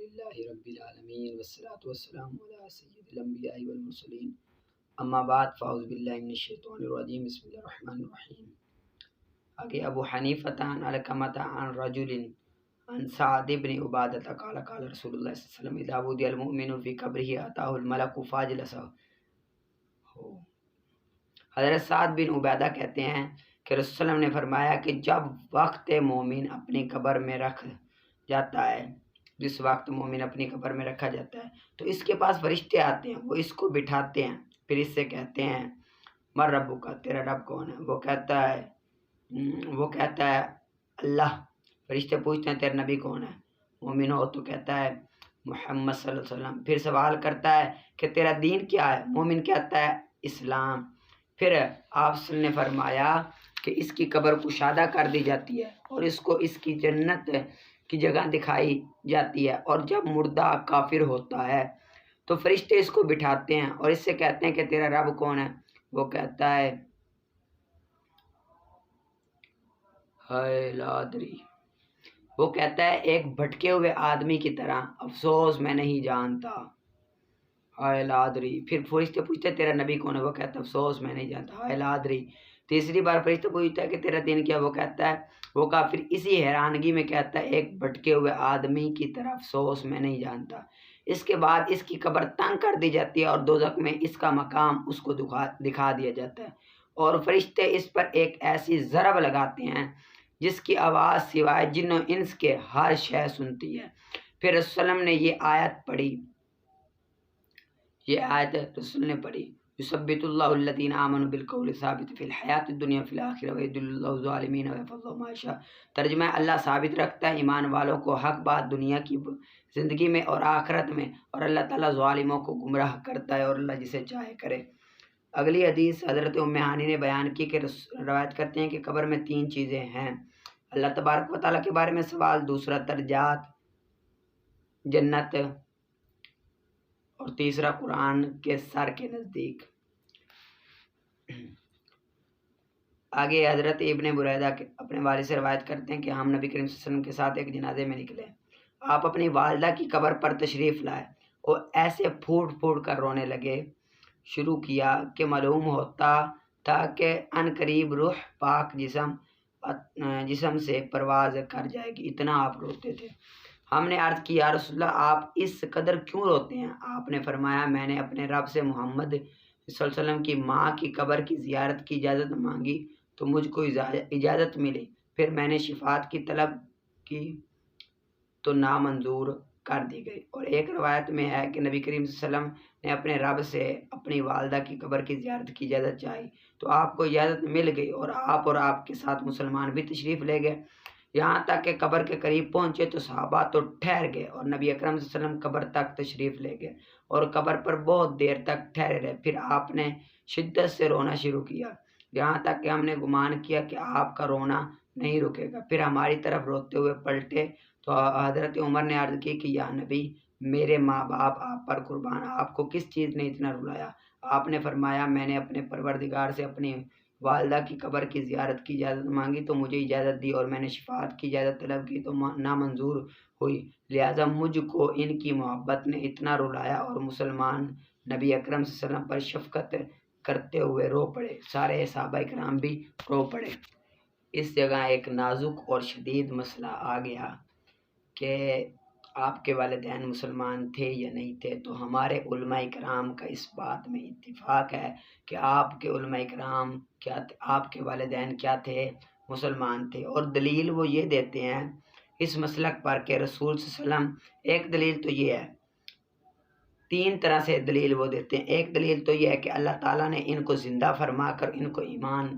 للہ رب العالمین والصلاة والسلام علی سید الانبیاء والمرسلین اما بعد فاعوذ باللہ من الشیطان الرجیم بسم اللہ الرحمن الرحیم۔ آگے ابو حنیفہ عن علقمۃ عن رجل عن سعد بن عبادۃ قال قال رسول اللہ صلی اللہ علیہ وسلم اذا وضع المؤمن فی قبرہ اتاه الملک فاجلسہ۔ حضرت سعد بن عبادہ کہتے ہیں کہ رسول اللہ علیہ وسلم نے فرمایا کہ جب وقت مومن اپنی قبر میں رکھ جاتا ہے، جس وقت مومن اپنی قبر میں رکھا جاتا ہے تو اس کے پاس فرشتے آتے ہیں، وہ اس کو بٹھاتے ہیں، پھر اس سے کہتے ہیں مر ربک، تیرا رب کون ہے؟ وہ کہتا ہے اللہ۔ فرشتے پوچھتے ہیں تیرا نبی کون ہے؟ مومن ہو تو کہتا ہے محمد صلی اللہ علیہ وسلم۔ پھر سوال کرتا ہے کہ تیرا دین کیا ہے؟ مومن کہتا ہے اسلام۔ پھر آپ صلی اللہ علیہ وسلم نے فرمایا کہ اس کی قبر کشادہ کر دی جاتی ہے اور اس کو اس کی جنت کی جگہ دکھائی جاتی ہے، اور جب مردہ کافر ہوتا ہے تو فرشتے اس کو بٹھاتے ہیں اور اس سے کہتے ہیں کہ تیرا رب کون ہے؟ وہ کہتا ہے ہائے لادری۔ وہ کہتا ہے ایک بھٹکے ہوئے آدمی کی طرح، افسوس میں نہیں جانتا، ہائے لادری۔ پھر فرشتے پوچھتے ہیں تیرا نبی کون ہے؟ وہ کہتا ہے افسوس میں نہیں جانتا، ہائے لادری۔ تیسری بار فرشتے پوچھتا ہے کہ تیرا دین کیا؟ وہ کہتا ہے، وہ کافر اسی حیرانگی میں کہتا ہے ایک بھٹکے ہوئے آدمی کی طرح، افسوس میں نہیں جانتا۔ اس کے بعد اس کی قبر تنگ کر دی جاتی ہے اور دوزخ میں اس کا مقام اس کو دکھا دیا جاتا ہے، اور فرشتے اس پر ایک ایسی ضرب لگاتے ہیں جس کی آواز سوائے جن و انس کے ہر شے سنتی ہے۔ پھر رسول اللہ نے یہ آیت پڑھی، یہ آیت رسول نے پڑھی یثبت اللہ الذین آمنوا بالقول الثابت فی الحیات الدنیا فی الآخرہ ویذل اللہ الظالمین ویفعل اللہ ما یشاء۔ ترجمہ ہے اللہ ثابت رکھتا ہے ایمان والوں کو حق بات دنیا کی زندگی میں اور آخرت میں، اور اللہ تعالیٰ ظالموں کو گمراہ کرتا ہے اور اللہ جسے چاہے کرے۔ اگلی حدیث حضرت ام ہانی نے بیان کی کہ روایت کرتے ہیں کہ قبر میں 3 چیزیں ہیں: اللہ تبارک و تعالیٰ کے بارے میں سوال، دوسرا درجات جنت، اور تیسرا قرآن کے سر کے نزدیک۔ آگے حضرت ابن بریدہ اپنے والد سے روایت کرتے ہیں کہ ہم نبی کریم صلی اللہ علیہ وسلم کے ساتھ ایک جنازے میں نکلے، آپ اپنی والدہ کی قبر پر تشریف لائے اور ایسے پھوٹ پھوٹ کر رونے لگے، شروع کیا کہ معلوم ہوتا تھا کہ ان قریب روح پاک جسم سے پرواز کر جائے گی، اتنا آپ روتے تھے۔ ہم نے عرض کی یا رسول اللہ آپ اس قدر کیوں روتے ہیں؟ آپ نے فرمایا میں نے اپنے رب سے محمد صلی اللہ علیہ وسلم کی ماں کی قبر کی زیارت کی اجازت مانگی تو مجھ کو اجازت ملی، پھر میں نے شفاعت کی طلب کی تو نامنظور کر دی گئی۔ اور ایک روایت میں ہے کہ نبی کریم صلی اللہ علیہ وسلم نے اپنے رب سے اپنی والدہ کی قبر کی زیارت کی اجازت چاہی تو آپ کو اجازت مل گئی، اور آپ کے ساتھ مسلمان بھی تشریف لے گئے۔ یہاں تک کہ قبر کے قریب پہنچے تو صحابہ تو ٹھہر گئے اور نبی اکرم صلی اللہ علیہ وسلم قبر تک تشریف لے گئے اور قبر پر بہت دیر تک ٹھہرے رہے۔ پھر آپ نے شدت سے رونا شروع کیا، یہاں تک کہ ہم نے گمان کیا کہ آپ کا رونا نہیں رکے گا۔ پھر ہماری طرف روتے ہوئے پلٹے تو حضرت عمر نے عرض کی کہ یا نبی، میرے ماں باپ آپ پر قربان، آپ کو کس چیز نے اتنا رلایا؟ آپ نے فرمایا میں نے اپنے پروردگار سے اپنی والدہ کی قبر کی زیارت کی اجازت مانگی تو مجھے اجازت دی، اور میں نے شفاعت کی اجازت طلب کی تو نامنظور ہوئی، لہٰذا مجھ کو ان کی محبت نے اتنا رلایا۔ اور مسلمان نبی اکرم صلی اللہ علیہ وسلم پر شفقت کرتے ہوئے رو پڑے، سارے صحابہ کرام بھی رو پڑے۔ اس جگہ ایک نازک اور شدید مسئلہ آ گیا کہ آپ کے والدین مسلمان تھے یا نہیں تھے، تو ہمارے علماء کرام کا اس بات میں اتفاق ہے کہ آپ کے علماء کرام کیا تھے، آپ کے والدین کیا تھے؟ مسلمان تھے۔ اور دلیل وہ یہ دیتے ہیں اس مسلک پر کہ رسول صلی اللہ علیہ وسلم، ایک دلیل تو یہ ہے، 3 طرح سے دلیل وہ دیتے ہیں۔ ایک دلیل تو یہ ہے کہ اللہ تعالیٰ نے ان کو زندہ فرما کر ان کو ایمان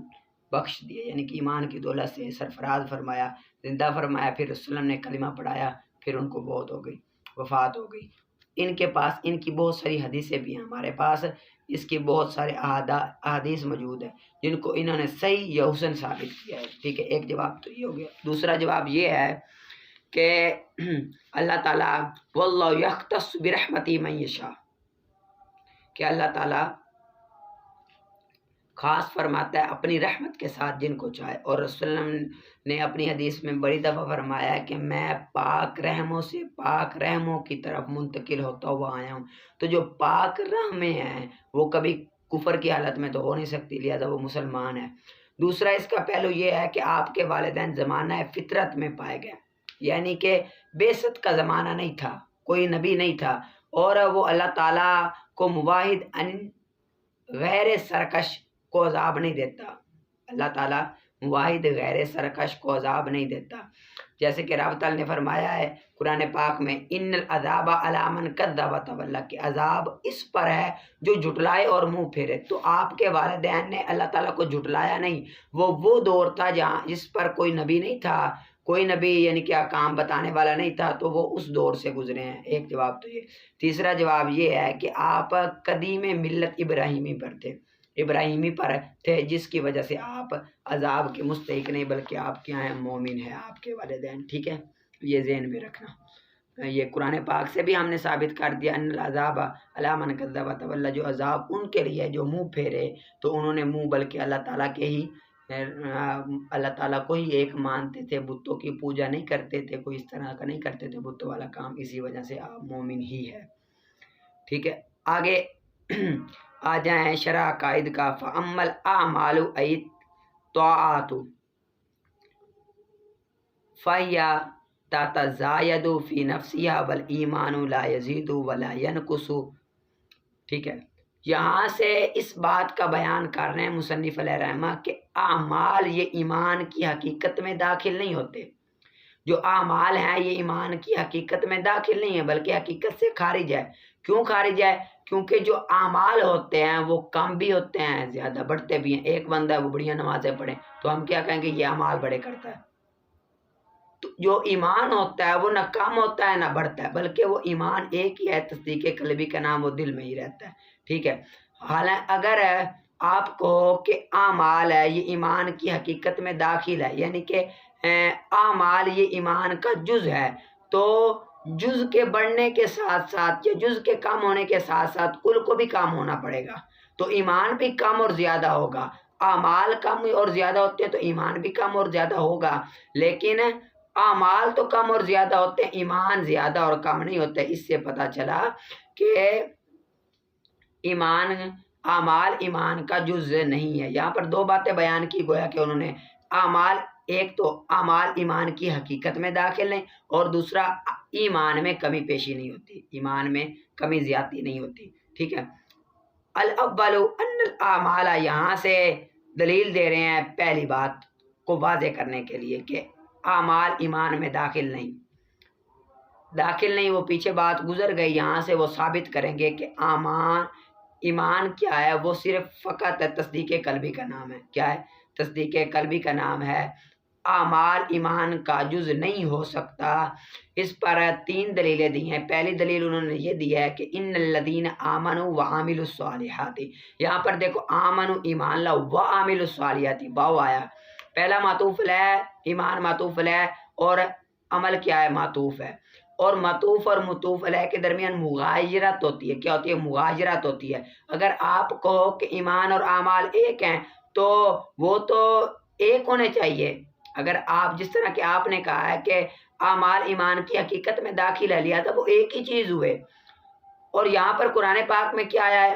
بخش دیا، یعنی کہ ایمان کی دولت سے سرفراز فرمایا، زندہ فرمایا، پھر رسول اللہ نے کلمہ پڑھایا، پھر ان کو موت ہو گئی، وفات ہو گئی۔ ان کے پاس ان کی بہت ساری حدیثیں بھی ہیں، ہمارے پاس اس کی بہت سارے احادیث موجود ہیں جن کو انہوں نے صحیح یا حسن ثابت کیا ہے۔ ٹھیک ہے، ایک جواب تو یہ ہو گیا۔ دوسرا جواب یہ ہے کہ اللہ تعالیٰ واللہ یختص برحمتہ من یشاء، کہ اللہ تعالیٰ خاص فرماتا ہے اپنی رحمت کے ساتھ جن کو چاہے، اور رسول اللہ نے اپنی حدیث میں بڑی دفعہ فرمایا ہے کہ میں پاک رحموں سے پاک رحموں کی طرف منتقل ہوتا ہوا آیا ہوں۔ تو جو پاک رحمیں ہیں وہ کبھی کفر کی حالت میں تو ہو نہیں سکتی، لہذا وہ مسلمان ہے۔ دوسرا اس کا پہلو یہ ہے کہ آپ کے والدین زمانہ فطرت میں پائے گئے، یعنی کہ بعثت کا زمانہ نہیں تھا، کوئی نبی نہیں تھا، اور وہ اللہ تعالیٰ کو مواحد غیر سرکش کو عذاب نہیں دیتا، اللہ تعالیٰ واحد غیر سرکش کو عذاب نہیں دیتا، جیسے کہ رب تعالیٰ نے فرمایا ہے قرآن پاک میں ان العذاب علی من کذب وتولی، کہ عذاب اس پر ہے جو جھٹلائے اور منہ پھیرے۔ تو آپ کے والدین نے اللہ تعالیٰ کو جھٹلایا نہیں، وہ دور تھا جہاں جس پر کوئی نبی نہیں تھا، کوئی نبی یعنی کیا کام بتانے والا نہیں تھا، تو وہ اس دور سے گزرے ہیں۔ ایک جواب تو یہ۔ تیسرا جواب یہ ہے کہ آپ قدیم ملت ابراہیمی پر تھے، ابراہیمی پر تھے، جس کی وجہ سے آپ عذاب کے مستحق نہیں بلکہ آپ کے یہاں مومن ہیں آپ کے والدین، ٹھیک ہے، یہ ذہن میں رکھنا۔ یہ قرآن پاک سے بھی ہم نے ثابت کر دیا ان العذاب علی من کذب وتولی، جو عذاب ان کے لیے جو منہ پھیرے، تو انہوں نے منہ بلکہ اللہ تعالیٰ کے ہی اللہ تعالیٰ کو ہی ایک مانتے تھے، بتوں کی پوجا نہیں کرتے تھے، کوئی اس طرح کا نہیں کرتے تھے بتوں والا کام، اسی وجہ سے آپ مومن ہی ہے، ٹھیک ہے۔ آگے آ جائیں شرح عقائد کا۔ فَأَمَّا الْأَعْمَالُ أَيِ الطَّاعَاتُ فَهِيَ تَتَزَايَدُ فِي نَفْسِهَا وَالْإِيمَانُ لَا يَزِيدُ وَلَا يَنْقُصُ، ٹھیک ہے۔ یہاں سے اس بات کا بیان کر رہے ہیں مصنف علیہ رحمہ کہ اعمال یہ ایمان کی حقیقت میں داخل نہیں ہوتے، جو اعمال ہیں یہ ایمان کی حقیقت میں داخل نہیں ہے بلکہ حقیقت سے خارج ہے۔ کیوں خارج ہے؟ کیونکہ جو اعمال ہوتے ہیں وہ کم بھی ہوتے ہیں زیادہ بڑھتے بھی ہیں۔ ایک بندہ ہے وہ بڑیاں نمازیں پڑھیں تو ہم کیا کہیں گے یہ اعمال بڑے کرتا ہے۔ تو جو ایمان ہوتا ہے وہ نہ کم ہوتا ہے نہ بڑھتا ہے، بلکہ وہ ایمان ایک ہی ہے، تصدیق قلبی کا نام وہ دل میں ہی رہتا ہے، ٹھیک ہے۔ حالانکہ اگر آپ کو کہ اعمال ہے یہ ایمان کی حقیقت میں داخل ہے، یعنی کہ اعمال یہ ایمان کا جز ہے، تو جز کے بڑھنے کے ساتھ ساتھ یا جز کے کم ہونے کے ساتھ ساتھ کل کو بھی کام ہونا پڑے گا، تو ایمان بھی کم اور زیادہ ہوگا۔ اعمال کم اور زیادہ ہوتے ہیں تو ایمان بھی کم اور زیادہ ہوگا، لیکن اعمال تو کم اور زیادہ ہوتے ہیں، ایمان زیادہ اور کم نہیں ہوتے۔ اس سے پتہ چلا کہ اعمال ایمان کا جز نہیں ہے۔ یہاں پر دو باتیں بیان کی، گویا کہ انہوں نے اعمال، ایک تو اعمال ایمان کی حقیقت میں داخل نہیں، اور دوسرا ایمان میں کمی پیشی نہیں ہوتی، ایمان میں کمی زیادتی نہیں ہوتی، ٹھیک ہے۔ الاول ان الاعمال، یہاں سے دلیل دے رہے ہیں پہلی بات کو واضح کرنے کے لیے کہ اعمال ایمان میں داخل نہیں، وہ پیچھے بات گزر گئی، یہاں سے وہ ثابت کریں گے کہ ایمان کیا ہے، وہ صرف فقط تصدیق قلبی کا نام ہے۔ کیا ہے؟ تصدیق قلبی کا نام ہے۔ اعمال ایمان کا جز نہیں ہو سکتا۔ اس پر تین دلیلیں دی ہیں۔ پہلی دلیل انہوں نے یہ دی ہے کہ ان الذین آمنوا وعملوا الصالحات، یہاں پر دیکھو آمنوا ایمان لاؤ، وعملوا الصالحات واو آیا، پہلا معطوف ہے، ایمان معطوف ہے، اور عمل کیا ہے؟ معطوف ہے۔ اور معطوف اور معطوف علیہ کے درمیان مغایرت ہوتی ہے۔ کیا ہوتی ہے؟ مغایرت ہوتی ہے۔ اگر آپ کہو کہ ایمان اور اعمال ایک ہیں تو وہ تو ایک ہونے چاہیے۔ اگر آپ جس طرح کہ آپ نے کہا ہے کہ اعمال ایمان کی حقیقت میں داخل ہے، لیا تھا وہ ایک ہی چیز ہوئے، اور یہاں پر قرآن پاک میں کیا آیا ہے؟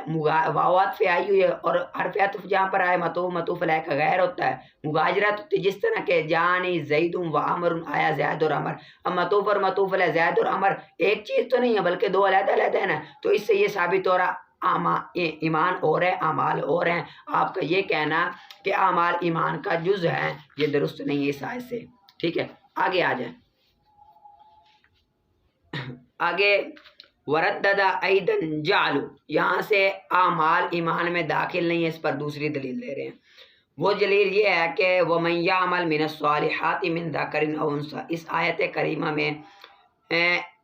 واو عطف آئی ہوئی ہے، اور حرف عطف جہاں پر آئے معطوف علیہ کا غیر ہوتا ہے، مغایرت ہوتی ہے، جس طرح کہ جانی زید و عمر آیا زید اور عمر۔ اب معطوف اور معطوف علیہ زید اور عمر ایک چیز تو نہیں ہے بلکہ دو علیحدہ علیحدہ ہیں نا، تو اس سے یہ ثابت ہو رہا ایمان اور ہے اعمال اور ہیں۔ آپ کا یہ کہنا کہ اعمال ایمان کا جز ہے یہ درست نہیں ہے اس آیت سے، ٹھیک ہے۔ آگے آ جائیں، آگے وردد ایدن جعلو، یہاں سے اعمال ایمان میں داخل نہیں ہے، اس پر دوسری دلیل دے رہے ہیں۔ وہ دلیل یہ ہے کہ وَمَن يَعْمَلْ مِنَ الصَّالِحَاتِ مِن ذَكَرٍ أَوْ أُنثَىٰ، اس آیت کریمہ میں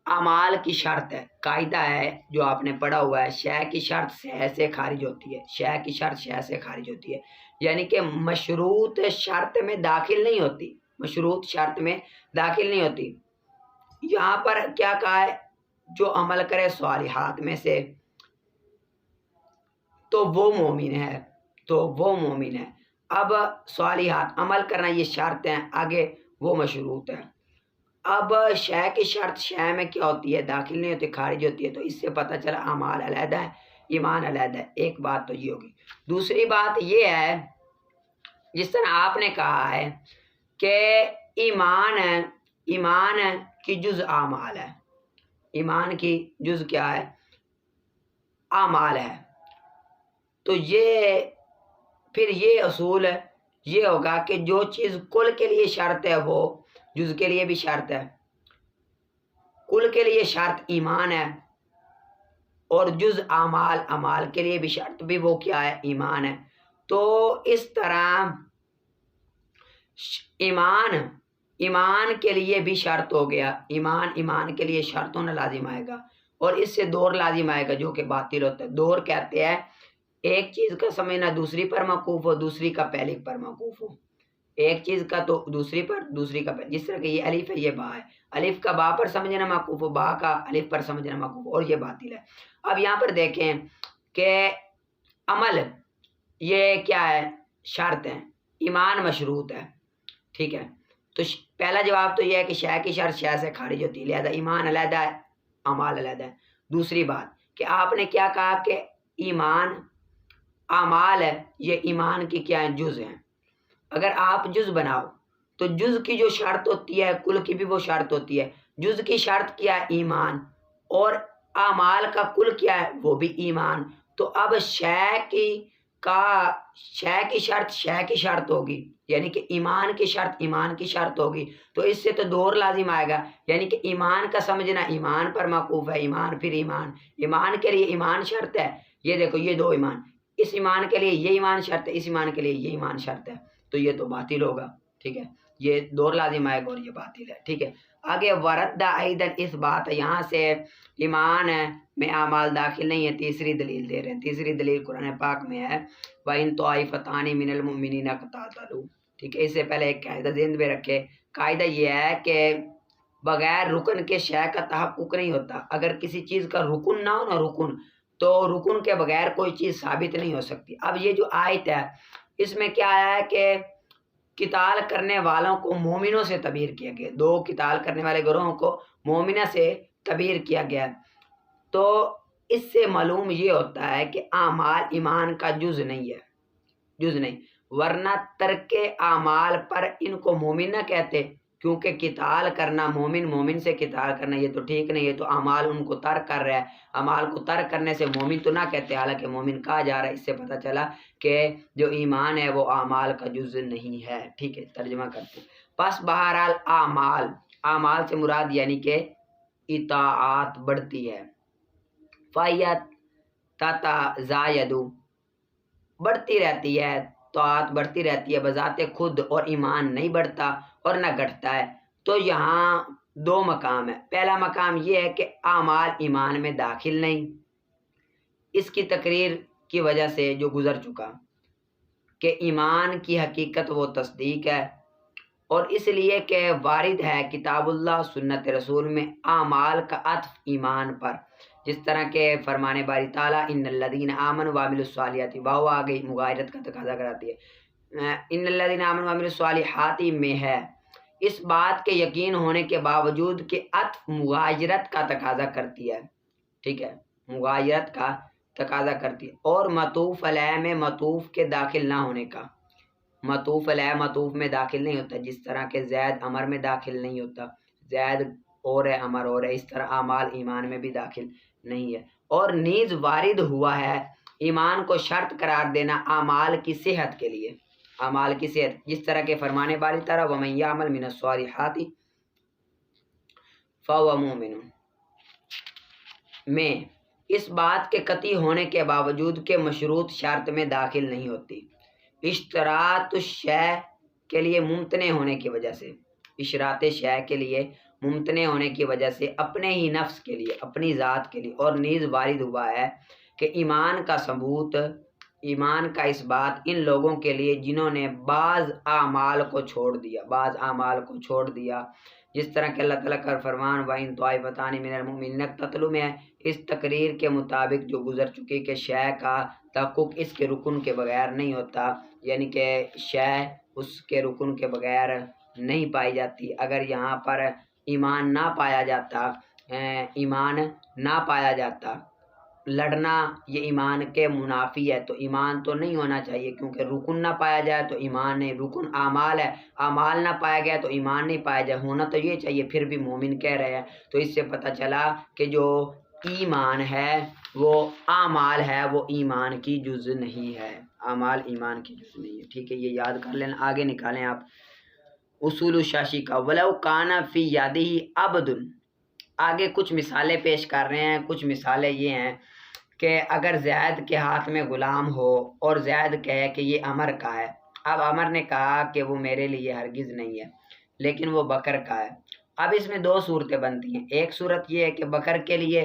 اعمال کی شرط ہے، قاعدہ ہے جو آپ نے پڑھا ہوا ہے، شے کی شرط شے سے خارج ہوتی ہے، شے کی شرط شے سے خارج ہوتی ہے، یعنی کہ مشروط شرط میں داخل نہیں ہوتی، مشروط شرط میں داخل نہیں ہوتی۔ یہاں پر کیا کہا ہے؟ جو عمل کرے صالحات میں سے تو وہ مومن ہے، تو وہ مومن ہے۔ اب صالحات عمل کرنا یہ شرط ہیں، آگے وہ مشروط ہے۔ اب شے کی شرط شے میں کیا ہوتی ہے؟ داخل نہیں ہوتی، خارج ہوتی ہے، تو اس سے پتہ چلا اعمال علیحدہ ہے، ایمان علیحدہ ہے۔ ایک بات تو یہ ہوگی۔ دوسری بات یہ ہے، جس طرح آپ نے کہا ہے کہ ایمان کی جز اعمال ہے، ایمان کی جز کیا ہے؟ اعمال ہے، تو یہ پھر یہ اصول یہ ہوگا کہ جو چیز کل کے لیے شرط ہے وہ جز کے لیے بھی شرط ہے۔ کل کے لیے شرط ایمان ہے اور جز اعمال کے لیے بھی شرط بھی وہ کیا ہے؟ ایمان ہے۔ تو اس طرح ایمان کے لیے بھی شرط ہو گیا، ایمان کے لیے شرط ہونا لازم آئے گا، اور اس سے دور لازم آئے گا جو کہ باطل ہوتا ہے۔ دور کہتے ہیں ایک چیز کا سمجھنا دوسری پر موقوف ہو، دوسری کا پہلی پر موقوف ہو، ایک چیز کا تو دوسری پر، دوسری کا پہلی، جس طرح کہ یہ الف ہے، یہ با ہے، الف کا با پر سمجھنا موقوف ہو، با کا الف پر سمجھنا موقوف ہو، اور یہ باطل ہے۔ اب یہاں پر دیکھیں کہ عمل یہ کیا ہے؟ شرط ہے، ایمان مشروط ہے، ٹھیک ہے۔ تو پہلا جواب تو یہ ہے کہ شے کی شرط شے سے خارج ہوتی ہے، لہذا ایمان علیحدہ ہے، اعمال علیحدہ ہے۔ دوسری بات کہ آپ نے کیا کہا کہ ایمان اعمال ہے، یہ ایمان کی کیا ہیں؟ جز ہیں۔ اگر آپ جز بناؤ تو جز کی جو شرط ہوتی ہے کل کی بھی وہ شرط ہوتی ہے۔ جز کی شرط کیا ہے؟ ایمان، اور اعمال کا کل کیا ہے؟ وہ بھی ایمان۔ تو اب شے کی شرط شے کی شرط ہوگی، یعنی کہ ایمان کی شرط ایمان کی شرط ہوگی، تو اس سے تو دور لازم آئے گا، یعنی کہ ایمان کا سمجھنا ایمان پر موقوف ہے، ایمان پھر ایمان کے لیے ایمان شرط ہے۔ یہ دیکھو یہ دو ایمان، اس ایمان کے لیے یہ ایمان شرط ہے، اس ایمان کے لیے یہ ایمان شرط ہے، تو یہ تو باطل ہوگا، ٹھیک ہے، یہ دور لازم آئے گا اور یہ باطل ہے، ٹھیک ہے۔ آگے ورد ایدن، اس بات یہاں سے ایمان میں اعمال داخل نہیں ہے، تیسری دلیل دے رہے ہیں۔ تیسری دلیل قرآن پاک میں ہے وَإِن طَائِفَتَانِ مِنَ الْمُؤْمِنِينَ اقْتَتَلُوا، ٹھیک ہے۔ اس سے پہلے ایک قاعدہ ذہن میں رکھے، قاعدہ یہ ہے کہ بغیر رکن کے شے کا تحقق نہیں ہوتا۔ اگر کسی چیز کا رکن نہ ہو نا، رکن، تو رکن کے بغیر کوئی چیز ثابت نہیں ہو سکتی۔ اب یہ جو آیت ہے اس میں کیا آیا ہے کہ قتال کرنے والوں کو مومنوں سے تعبیر کیا گیا، دو قتال کرنے والے گروہوں کو مومنہ سے تعبیر کیا گیا، تو اس سے معلوم یہ ہوتا ہے کہ اعمال ایمان کا جز نہیں ہے، جز نہیں، ورنہ ترک اعمال پر ان کو مومن نہ کہتے، کیونکہ قتال کرنا مومن سے قتال کرنا یہ تو ٹھیک نہیں ہے، تو اعمال ان کو ترک کر رہا ہے، اعمال کو ترک کرنے سے مومن تو نہ کہتے، حالانکہ مومن کہا جا رہا ہے۔ اس سے پتہ چلا کہ جو ایمان ہے وہ اعمال کا جز نہیں ہے، ٹھیک ہے۔ ترجمہ کرتے ہیں، پس بہرحال اعمال سے مراد یعنی کہ اطاعت بڑھتی ہے، فایت تتزاید، بڑھتی رہتی ہے، طاعت بڑھتی رہتی ہے بذات خود، اور ایمان نہیں بڑھتا اور نہ گھٹتا ہے۔ تو یہاں دو مقام ہے۔ پہلا مقام یہ ہے کہ اعمال ایمان میں داخل نہیں، اس کی تقریر کی وجہ سے جو گزر چکا کہ ایمان کی حقیقت وہ تصدیق ہے، اور اس لیے کہ وارد ہے کتاب اللہ سنت رسول میں اعمال کا عطف ایمان پر، جس طرح کہ فرمان باری تعالیٰ ان الذین آمنوا وعملوا الصالحات، واو آ گئی مغایرت کا تقاضا کراتی ہے، ان الذین آمنوا وعملوا الصالحات میں ہے، اس بات کے یقین ہونے کے باوجود کہ عطف مغایرت کا تقاضا کرتی ہے، ٹھیک ہے، مغایرت کا تقاضا کرتی ہے، اور معطوف علیہ میں معطوف کے داخل نہ ہونے کا، معطوف علیہ معطوف میں داخل نہیں ہوتا، جس طرح کہ زید امر میں داخل نہیں ہوتا، زید اور ہے امر اور ہے، اس طرح اعمال ایمان میں بھی داخل نہیں ہے۔ اور نیز وارد ہوا ہے ایمان کو شرط قرار دینا اعمال کی صحت کے لیے، اعمال کی صحت، جس طرح کہ فرمان باری تعالیٰ وَمَن يَعْمَلْ مِنَ الصَّالِحَاتِ فَهُوَ مُؤْمِنٌ میں اس بات کے قطعی ہونے کے باوجود کہ مشروط شرط میں داخل نہیں ہوتی، اشتراط الشے کے لیے ممتنع ہونے کی وجہ سے، اشراط شے کے لیے ممتنع ہونے کی وجہ سے، اپنے ہی نفس کے لیے، اپنی ذات کے لیے، اور نیز وارد ہوا ہے کہ ایمان کا ثبوت، ایمان کا اس بات ان لوگوں کے لیے جنہوں نے بعض اعمال کو چھوڑ دیا، بعض اعمال کو چھوڑ دیا، جس طرح کہ اللہ تعالیٰ کا فرمان وَإِن طَائِفَتَانِ مِنَ الْمُؤْمِنِينَ اقْتَتَلُوا میں ہے، اس تقریر کے مطابق جو گزر چکی کہ شے کا تحقق اس کے رکن کے بغیر نہیں ہوتا، یعنی کہ شے اس کے رکن کے بغیر نہیں پائی جاتی۔ اگر یہاں پر ایمان نہ پایا جاتا لڑنا یہ ایمان کے منافی ہے، تو ایمان تو نہیں ہونا چاہیے، کیونکہ رکن نہ پایا جائے تو ایمان نہیں، رکن اعمال ہے، اعمال نہ پایا گیا تو ایمان نہیں پایا جائے، ہونا تو یہ چاہیے، پھر بھی مومن کہہ رہے ہیں۔ تو اس سے پتہ چلا کہ جو ایمان ہے وہ اعمال ہے، وہ ایمان کی جز نہیں ہے، اعمال ایمان کی جز نہیں ہے، ٹھیک ہے، یہ یاد کر لینا۔ آگے نکالیں آپ اصول الشاشی کا وَلَوْ كَانَ فِي يَدِهِ عَبْدٌ، آگے کچھ مثالیں پیش کر رہے ہیں۔ کچھ مثالیں یہ ہیں کہ اگر زید کے ہاتھ میں غلام ہو اور زید کہے کہ یہ عمر کا ہے، اب عمر نے کہا کہ وہ میرے لیے ہرگز نہیں ہے لیکن وہ بکر کا ہے۔ اب اس میں دو صورتیں بنتی ہیں۔ ایک صورت یہ ہے کہ بکر کے لیے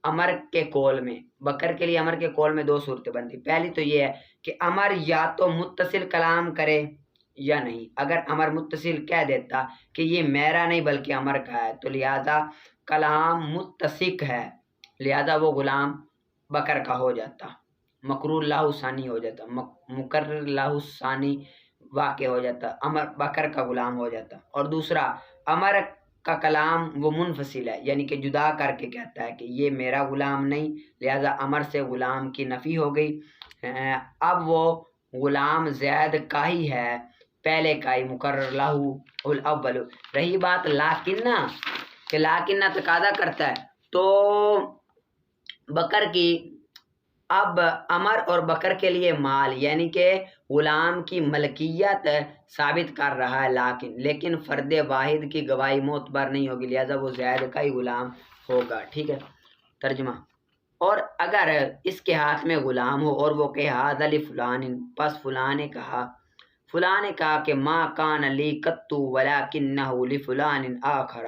عمر کے قول میں دو صورتیں بنتی ہیں۔ پہلی تو یہ ہے کہ عمر یا تو متصل کلام کرے یا نہیں۔ اگر عمر متصل کہہ دیتا کہ یہ میرا نہیں بلکہ عمر کا ہے، تو لہذا کلام متسق ہے، لہذا وہ غلام بکر کا ہو جاتا، مقرور لاہ ثانی ہو جاتا، مقرر لاہ ثانی واقع ہو جاتا، عمر بکر کا غلام ہو جاتا۔ اور دوسرا عمر کا کلام وہ منفصل ہے، یعنی کہ جدا کر کے کہتا ہے کہ یہ میرا غلام نہیں، لہذا عمر سے غلام کی نفی ہو گئی۔ اب وہ غلام زید کا ہی ہے، پہلے کا ہی، مقرر لاہ الاول۔ رہی بات لاکنہ، کہ لاکنہ تقاضا کرتا ہے تو بکر کی، اب عمر اور بکر کے لیے مال یعنی کہ غلام کی ملکیت ثابت کر رہا ہے، لیکن فرد واحد کی گواہی معتبر نہیں ہوگی، لہذا وہ زید کا ہی غلام ہوگا، ٹھیک ہے۔ ترجمہ، اور اگر اس کے ہاتھ میں غلام ہو اور وہ کہ ھذا لفلان، پس فلاں نے کہا کہ ما کان لی قط ولکنہ لفلان آخر،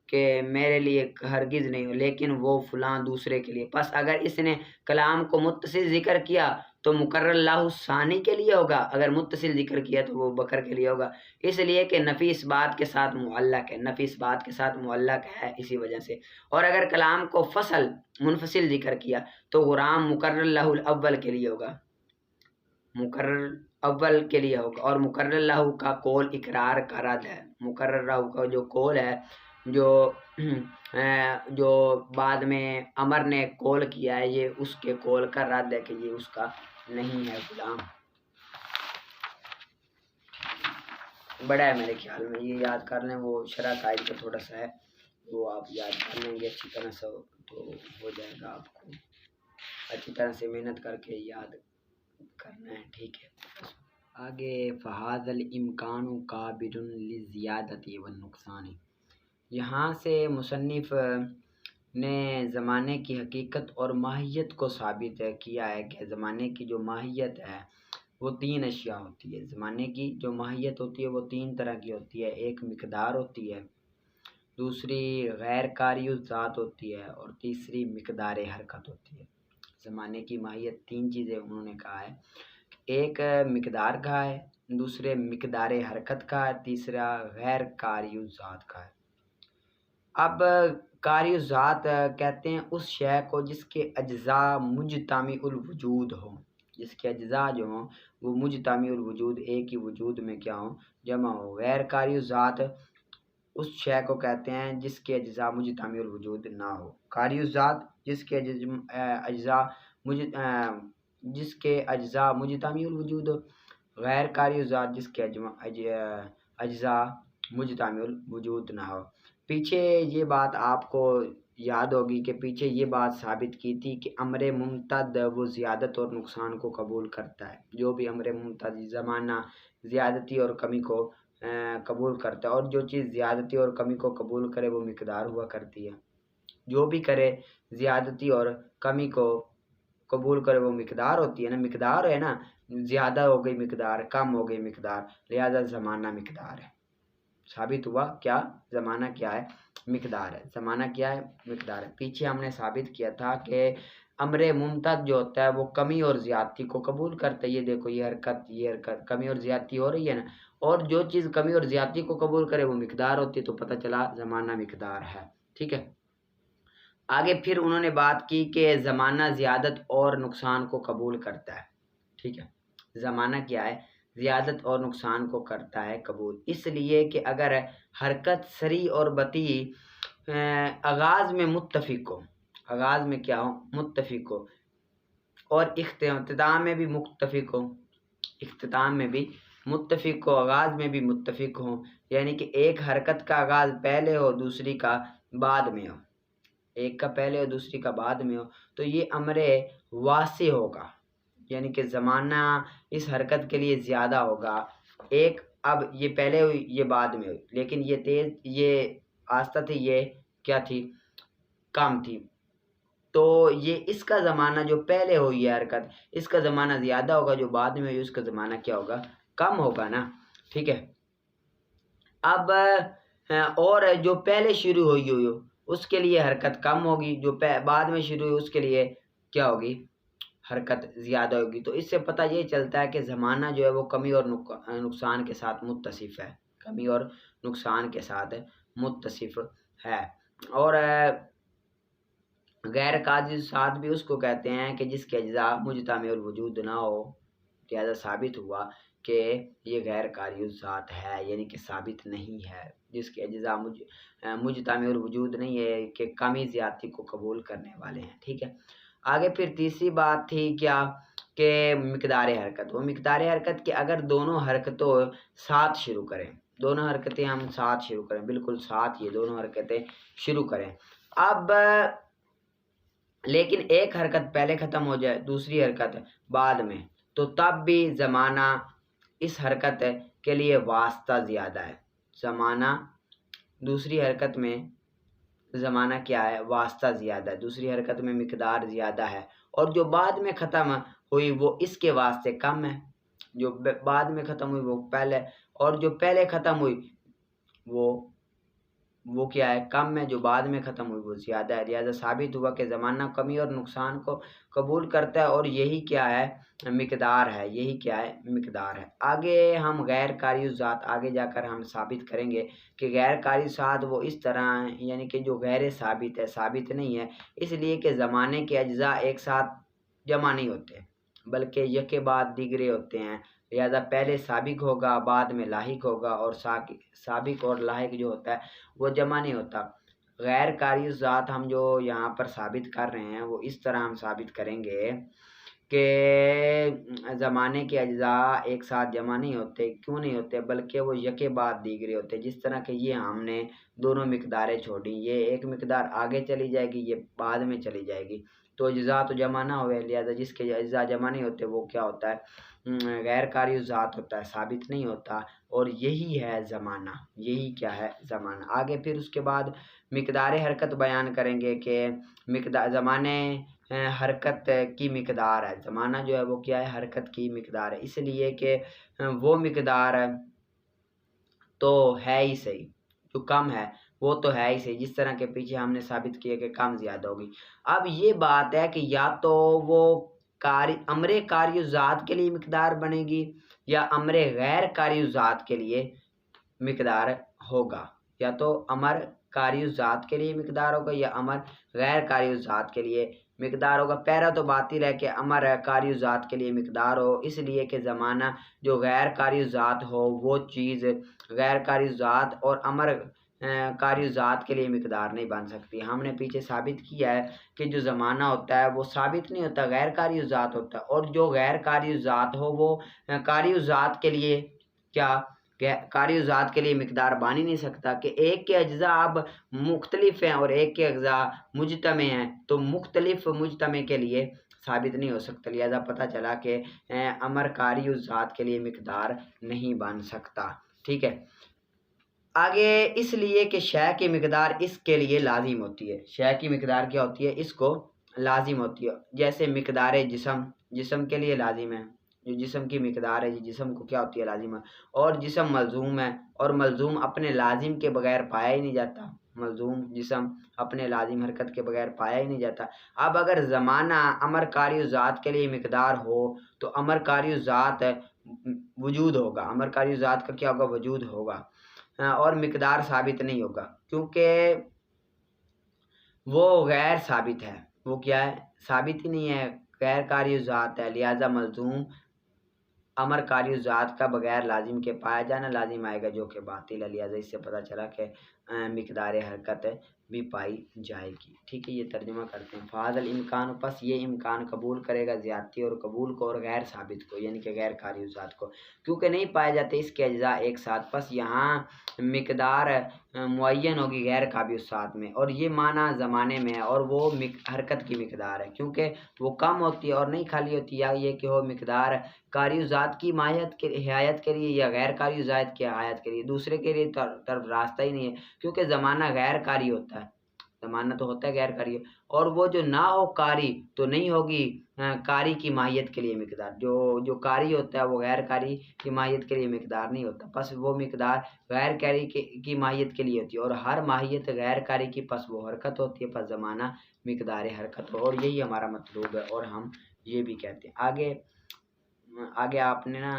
کہ میرے لیے ہرگز نہیں ہو لیکن وہ فلاں دوسرے کے لیے، پس اگر اس نے کلام کو متصل ذکر کیا تو مقرر لاہ ثانی کے لیے ہوگا، اگر متصل ذکر کیا تو وہ بکر کے لیے ہوگا، اس لیے کہ نفی اس بات کے ساتھ معلق ہے، اسی وجہ سے۔ اور اگر کلام کو منفصل ذکر کیا تو غلام مقرر لاہ الاول کے لیے ہوگا، اور مقرر لاہ کا قول اقرار کا رد ہے۔ مقرر لاہ کا جو قول ہے، جو بعد میں عمر نے قول کیا ہے، یہ اس کے قول کا رد ہے کہ یہ اس کا نہیں ہے غلام۔ بڑا ہے میرے خیال میں، یہ یاد کر لیں، وہ شرح قائد کا تھوڑا سا ہے، وہ آپ یاد کر لیں گے اچھی طرح سے تو ہو جائے گا، آپ کو اچھی طرح سے محنت کر کے یاد کرنا ہے، ٹھیک ہے۔ آگے فَهَذَا الْإِمْكَانُ قَابِلٌ لِلزِّيَادَةِ وَالنُّقْصَانِ، یہاں سے مصنف نے زمانے کی حقیقت اور ماہیت کو ثابت کیا ہے کہ زمانے کی جو ماہیت ہے وہ تین اشیاء ہوتی ہے۔ زمانے کی جو ماہیت ہوتی ہے وہ تین طرح کی ہوتی ہے، ایک مقدار ہوتی ہے، دوسری غیر کاری ذات ہوتی ہے، اور تیسری مقدار حرکت ہوتی ہے۔ زمانے کی ماہیت تین چیزیں انہوں نے کہا ہے، ایک مقدار کا ہے، دوسرے مقدار حرکت کا ہے، تیسرا غیر کاری ذات کا ہے۔ اب کاری ذات کہتے ہیں اس شے کو جس کے اجزاء مجتمع الوجود ہوں، جس کے اجزاء جو ہوں وہ مجتمع الوجود، ایک ہی وجود میں کیا ہوں، جمع ہو۔ غیر کاری ذات اس شے کو کہتے ہیں جس کے اجزاء مجتمع الوجود نہ ہو۔ کاری ذات جس کے اجزاء مجتمع الوجود ہو، غیر کاری ذات جس کے اجزاء مجتمع الوجود نہ ہو۔ پیچھے یہ بات آپ کو یاد ہوگی کہ پیچھے یہ بات ثابت کی تھی کہ امر ممتد وہ زیادت اور نقصان کو قبول کرتا ہے، جو بھی امر ممتد زمانہ زیادتی اور کمی کو قبول کرتا ہے، اور جو چیز زیادتی اور کمی کو قبول کرے وہ مقدار ہوا کرتی ہے، جو بھی کرے زیادتی اور کمی کو قبول کرے وہ مقدار ہوتی ہے نا، مقدار ہے نا، زیادہ ہو گئی مقدار، کم ہو گئی مقدار، لہذا زمانہ مقدار ہے۔ ثابت ہوا کیا؟ زمانہ کیا ہے؟ مقدار ہے۔ زمانہ کیا ہے؟ مقدار ہے۔ پیچھے ہم نے ثابت کیا تھا کہ امر ممتد جو ہوتا ہے وہ کمی اور زیادتی کو قبول کرتا ہے، یہ دیکھو یہ حرکت کمی اور زیادتی ہو رہی ہے نا، اور جو چیز کمی اور زیادتی کو قبول کرے وہ مقدار ہوتی ہے، تو پتہ چلا زمانہ مقدار ہے، ٹھیک ہے۔ آگے پھر انہوں نے بات کی کہ زمانہ زیادت اور نقصان کو قبول کرتا ہے، ٹھیک ہے۔ زمانہ کیا ہے؟ زیادت اور نقصان کو کرتا ہے قبول، اس لیے کہ اگر حرکت سریع اور بطیء آغاز میں متفق ہو، آغاز میں کیا ہو؟ متفق ہو، اور اختتام میں بھی متفق ہو، اختتام میں بھی متفق ہو، آغاز میں بھی متفق ہو، یعنی کہ ایک حرکت کا آغاز پہلے ہو دوسری کا بعد میں ہو، ایک کا پہلے ہو دوسری کا بعد میں ہو، تو یہ امر واسع ہوگا، یعنی کہ زمانہ اس حرکت کے لیے زیادہ ہوگا۔ ایک اب یہ پہلے ہوئی یہ بعد میں ہوئی، لیکن یہ تیز یہ آہستہ تھی، یہ کیا تھی؟ کم تھی، تو یہ اس کا زمانہ جو پہلے ہوئی ہے حرکت اس کا زمانہ زیادہ ہوگا، جو بعد میں ہوئی اس کا زمانہ کیا ہوگا؟ کم ہوگا نا، ٹھیک ہے۔ اب اور جو پہلے شروع ہوئی ہو اس کے لیے حرکت کم ہوگی، جو بعد میں شروع ہوئی اس کے لیے کیا ہوگی؟ حرکت زیادہ ہوگی۔ تو اس سے پتہ یہ چلتا ہے کہ زمانہ جو ہے وہ کمی اور نقصان کے ساتھ متصف ہے، کمی اور نقصان کے ساتھ متصف ہے۔ اور غیر قاضی ساتھ بھی اس کو کہتے ہیں کہ جس کے اجزاء مجتمع الوجود نہ ہو، لہذا ثابت ہوا کہ یہ غیر قاری الذات ہے، یعنی کہ ثابت نہیں ہے، جس کے اجزاء مجتمع الوجود نہیں ہے، کہ کمی زیادتی کو قبول کرنے والے ہیں، ٹھیک ہے۔ آگے پھر تیسری بات تھی کیا؟ کہ مقدار حرکت، وہ مقدار حرکت کہ اگر دونوں حرکتوں ساتھ شروع کریں، دونوں حرکتیں ہم ساتھ شروع کریں، بالکل ساتھ یہ دونوں حرکتیں شروع کریں، اب لیکن ایک حرکت پہلے ختم ہو جائے دوسری حرکت بعد میں، تو تب بھی زمانہ اس حرکت کے لیے واسطہ زیادہ ہے، زمانہ دوسری حرکت میں زمانہ کیا ہے؟ واسطہ زیادہ ہے، دوسری حرکت میں مقدار زیادہ ہے، اور جو بعد میں ختم ہوئی وہ اس کے واسطے کم ہے، جو بعد میں ختم ہوئی وہ پہلے، اور جو پہلے ختم ہوئی وہ کیا ہے؟ کم ہے، جو بعد میں ختم ہوئی وہ زیادہ ہے، لہذا ثابت ہوا کہ زمانہ کمی اور نقصان کو قبول کرتا ہے، اور یہی کیا ہے؟ مقدار ہے، یہی کیا ہے؟ مقدار ہے۔ آگے ہم غیر قاری الذات آگے جا کر ہم ثابت کریں گے کہ غیر قاری الذات وہ اس طرح ہیں، یعنی کہ جو غیر ثابت ہے، ثابت نہیں ہے، اس لیے کہ زمانے کے اجزاء ایک ساتھ جمع نہیں ہوتے بلکہ یکے بعد دیگرے ہوتے ہیں، لہذا پہلے سابق ہوگا بعد میں لاحق ہوگا، اور سابق اور لاحق جو ہوتا ہے وہ جمع نہیں ہوتا۔ غیر قاری الذات ہم جو یہاں پر ثابت کر رہے ہیں وہ اس طرح ہم ثابت کریں گے کہ زمانے کے اجزاء ایک ساتھ جمع نہیں ہوتے، کیوں نہیں ہوتے؟ بلکہ وہ یکے بعد دیگرے ہوتے، جس طرح کہ یہ ہم نے دونوں مقداریں چھوڑی، یہ ایک مقدار آگے چلی جائے گی، یہ بعد میں چلی جائے گی، تو اجزاء تو جمع نہ ہوئے، لہذا جس کے اجزاء جمع نہیں ہوتے وہ کیا ہوتا ہے؟ غیر قاری الذات ہوتا ہے، ثابت نہیں ہوتا، اور یہی ہے زمانہ، یہی کیا ہے؟ زمانہ۔ آگے پھر اس کے بعد مقدار حرکت بیان کریں گے کہ زمانے حرکت کی مقدار ہے، زمانہ جو ہے وہ کیا ہے؟ حرکت کی مقدار ہے، اس لیے کہ وہ مقدار تو ہے ہی صحیح، جو کم ہے وہ تو ہے ہی صحیح، جس طرح کے پیچھے ہم نے ثابت کیا کہ کم زیادہ ہوگی۔ اب یہ بات ہے کہ یا تو وہ امر قاری الذات کے لیے مقدار بنے گی یا امر غیر قاری الذات کے لیے مقدار ہوگا، یا تو امر قاری الذات کے لیے مقدار ہوگا یا امر غیر قاری الذات کے لیے مقدار ہوگا۔ پہلا تو بات ہی رہے کہ امر قاری الذات کے لیے مقدار ہو، اس لیے کہ زمانہ جو غیر قاری الذات ہو وہ چیز غیر قاری الذات اور امر قاری الذات کے لیے مقدار نہیں بن سکتی۔ ہم نے پیچھے ثابت کیا ہے کہ جو زمانہ ہوتا ہے وہ ثابت نہیں ہوتا، غیر قاری الذات ہوتا ہے، اور جو غیر قاری الذات ہو وہ قاری الذات کے لیے کیا؟ قاری الذات کے لیے مقدار بن ہی نہیں سکتا، کہ ایک کے اجزاء اب مختلف ہیں اور ایک کے اجزاء مجتمع ہیں، تو مختلف مجتمع کے لیے ثابت نہیں ہو سکتا، لہذا پتہ چلا کہ امر قاری الذات کے لیے مقدار نہیں بن سکتا، ٹھیک ہے۔ آگے اس لیے کہ شے کی مقدار اس کے لیے لازم ہوتی ہے، شے کی مقدار کیا ہوتی ہے؟ اس کو لازم ہوتی ہے، جیسے مقدار جسم کے لیے لازم ہے، جو جسم کی مقدار ہے جسم کو کیا ہوتی ہے؟ لازم ہے، اور جسم ملزوم ہے، اور ملزوم اپنے لازم کے بغیر پایا ہی نہیں جاتا، ملزوم جسم اپنے لازم حرکت کے بغیر پایا ہی نہیں جاتا۔ اب اگر زمانہ امر کاری ذات کے لیے مقدار ہو تو امر کاری ذات وجود ہوگا، امر کاری ذات کا کیا ہوگا؟ وجود ہوگا، اور مقدار ثابت نہیں ہوگا، کیونکہ وہ غیر ثابت ہے۔ وہ کیا ہے؟ ثابت ہی نہیں ہے، غیر کاری ذات ہے، لہذا ملزوم امر کاری ذات کا بغیر لازم کے پایا جانا لازم آئے گا، جو کہ باطل ہے۔ لہٰذا اس سے پتہ چلا کہ مقدار حرکت بھی پائی جائے گی۔ ٹھیک ہے، یہ ترجمہ کرتے ہیں۔ فاضل امکان، پس یہ امکان قبول کرے گا زیادتی اور قبول کو اور غیر ثابت کو، یعنی کہ غیر کاری ذات کو، کیونکہ نہیں پائے جاتے اس کے اجزاء ایک ساتھ، پس یہاں مقدار معین ہوگی غیر کاری ذات میں، اور یہ معنی زمانے میں ہے، اور وہ حرکت کی مقدار ہے، کیونکہ وہ کم ہوتی ہے اور نہیں خالی ہوتی، یا یہ کہ وہ مقدار کاری ذات کی ماہیت کے حیات کے لیے یا غیر کاری ذات کی حیات کے لیے، دوسرے کے لیے طرف راستہ ہی نہیں ہے، کیونکہ زمانہ غیر کاری ہوتا ہے، زمانہ تو ہوتا ہے غیر کاری، اور وہ جو نہ ہو کاری تو نہیں ہوگی کاری کی ماہیت کے لیے مقدار، جو کاری ہوتا ہے وہ غیر کاری کی ماہیت کے لیے مقدار نہیں ہوتا، پس وہ مقدار غیر کاری کی ماہیت کے لیے ہوتی ہے، اور ہر ماہیت غیر کاری کی پس وہ حرکت ہوتی ہے، پس زمانہ مقدار حرکت ہو، اور یہی ہمارا مطلوب ہے، اور ہم یہ بھی کہتے ہیں۔ آگے آپ نے نا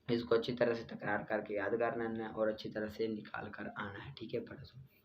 اس کو اچھی طرح سے تکرار کر کے یاد کرنا ہے اور اچھی طرح سے نکال کر آنا ہے۔ ٹھیک ہے، پڑھو۔